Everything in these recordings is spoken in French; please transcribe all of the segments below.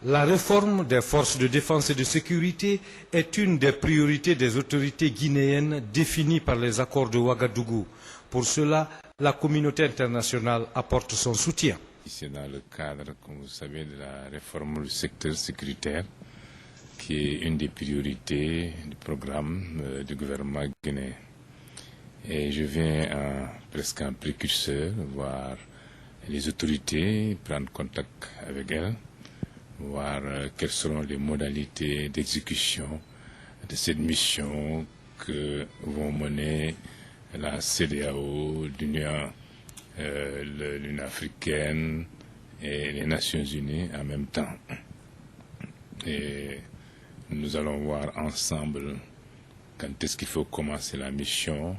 La réforme des forces de défense et de sécurité est une des priorités des autorités guinéennes définies par les accords de Ouagadougou. Pour cela, la communauté internationale apporte son soutien. C'est dans le cadre, comme vous savez, de la réforme du secteur sécuritaire, qui est une des priorités du programme du gouvernement guinéen. Et je viens presque en précurseur voir les autorités, prendre contact avec elles, voir quelles seront les modalités d'exécution de cette mission que vont mener la CEDEAO, l'Union africaine et les Nations Unies en même temps. Et nous allons voir ensemble quand est-ce qu'il faut commencer la mission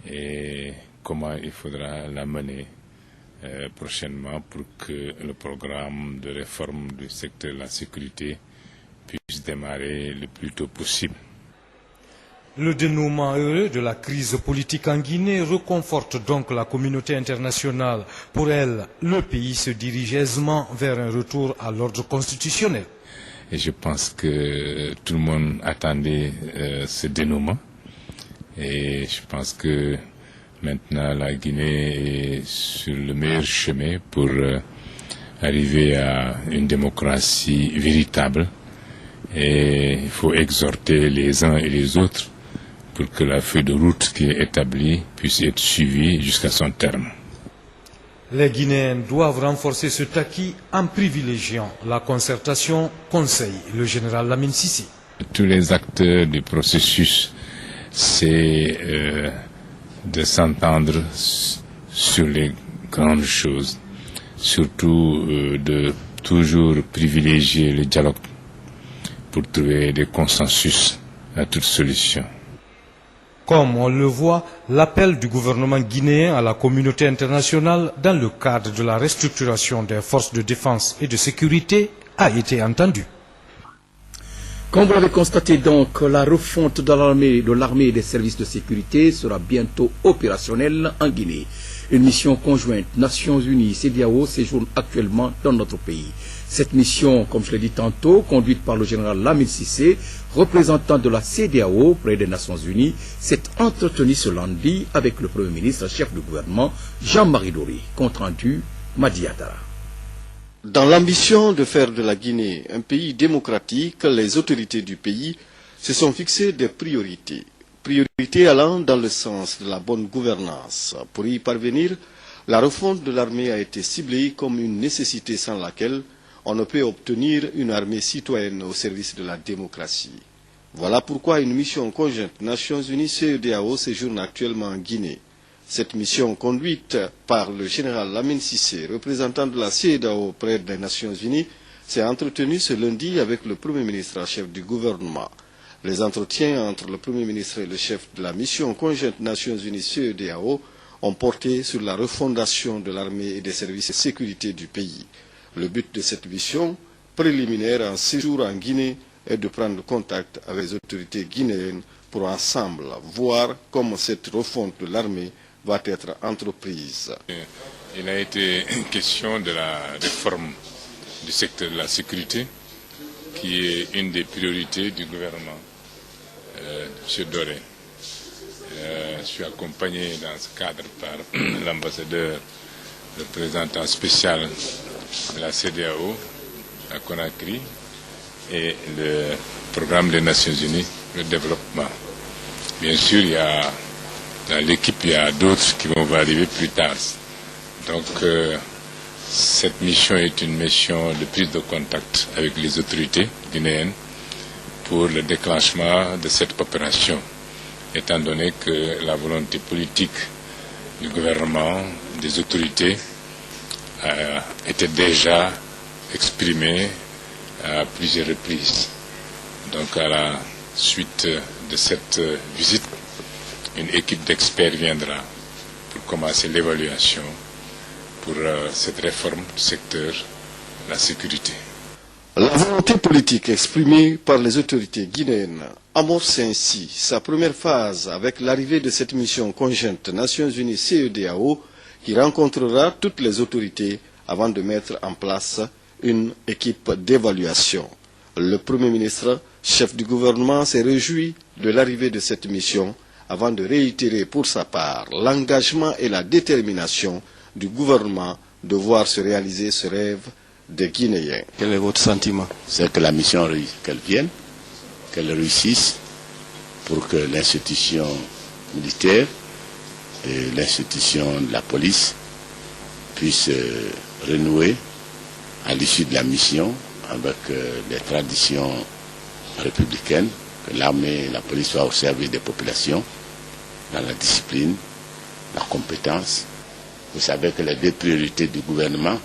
et comment il faudra la mener prochainement pour que le programme de réforme du secteur de la sécurité puisse démarrer le plus tôt possible. Le dénouement heureux de la crise politique en Guinée reconforte donc la communauté internationale. Pour elle, le pays se dirige aisément vers un retour à l'ordre constitutionnel. Et je pense que tout le monde attendait ce dénouement. Et je pense que maintenant la Guinée est sur le meilleur chemin pour arriver à une démocratie véritable. Et il faut exhorter les uns et les autres pour que la feuille de route qui est établie puisse être suivie jusqu'à son terme. Les Guinéens doivent renforcer cet acquis en privilégiant la concertation, conseille le général Lamine Sissi. Tous les acteurs du processus, c'est de s'entendre sur les grandes choses, surtout de toujours privilégier le dialogue pour trouver des consensus à toute solution. Comme on le voit, l'appel du gouvernement guinéen à la communauté internationale dans le cadre de la restructuration des forces de défense et de sécurité a été entendu. Comme vous l'avez constaté donc, la refonte de l'armée et des services de sécurité sera bientôt opérationnelle en Guinée. Une mission conjointe Nations Unies CEDEAO séjourne actuellement dans notre pays. Cette mission, comme je l'ai dit tantôt, conduite par le général Lamine Sissé, représentant de la CEDEAO près des Nations Unies, s'est entretenue ce lundi avec le Premier ministre chef du gouvernement, Jean-Marie Doré. Compte rendu, Madi Adara. Dans l'ambition de faire de la Guinée un pays démocratique, les autorités du pays se sont fixées des priorités. Priorités allant dans le sens de la bonne gouvernance. Pour y parvenir, la refonte de l'armée a été ciblée comme une nécessité sans laquelle on ne peut obtenir une armée citoyenne au service de la démocratie. Voilà pourquoi une mission conjointe Nations Unies CEDEAO séjourne actuellement en Guinée. Cette mission, conduite par le général Lamine Sissé, représentant de la CEDEAO près des Nations Unies, s'est entretenue ce lundi avec le Premier ministre en chef du gouvernement. Les entretiens entre le Premier ministre et le chef de la mission conjointe Nations Unies CEDEAO ont porté sur la refondation de l'armée et des services de sécurité du pays. Le but de cette mission, préliminaire en séjour en Guinée, est de prendre contact avec les autorités guinéennes pour ensemble voir comment cette refonte de l'armée va être entreprise. Il a été question de la réforme du secteur de la sécurité, qui est une des priorités du gouvernement, M. Doré. Je suis accompagné dans ce cadre par l'ambassadeur, le représentant spécial de la CEDEAO à Conakry et le programme des Nations Unies, le développement. Bien sûr, dans l'équipe, il y a d'autres qui vont arriver plus tard. Donc, cette mission est une mission de prise de contact avec les autorités guinéennes pour le déclenchement de cette opération, étant donné que la volonté politique du gouvernement, des autorités, était déjà exprimée à plusieurs reprises. Donc, à la suite de cette visite, une équipe d'experts viendra pour commencer l'évaluation pour cette réforme du secteur de la sécurité. La volonté politique exprimée par les autorités guinéennes amorce ainsi sa première phase avec l'arrivée de cette mission conjointe Nations Unies CEDEAO qui rencontrera toutes les autorités avant de mettre en place une équipe d'évaluation. Le Premier ministre, chef du gouvernement, s'est réjoui de l'arrivée de cette mission avant de réitérer pour sa part l'engagement et la détermination du gouvernement de voir se réaliser ce rêve des Guinéens. Quel est votre sentiment? C'est que la mission, qu'elle vienne, qu'elle réussisse pour que l'institution militaire et l'institution de la police puissent renouer à l'issue de la mission avec les traditions républicaines, que l'armée et la police soient au service des populations, dans la discipline, la compétence. Vous savez que les deux priorités du gouvernement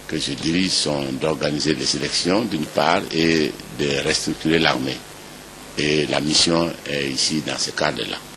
que je dirige sont d'organiser les élections d'une part et de restructurer l'armée. Et la mission est ici dans ce cadre-là.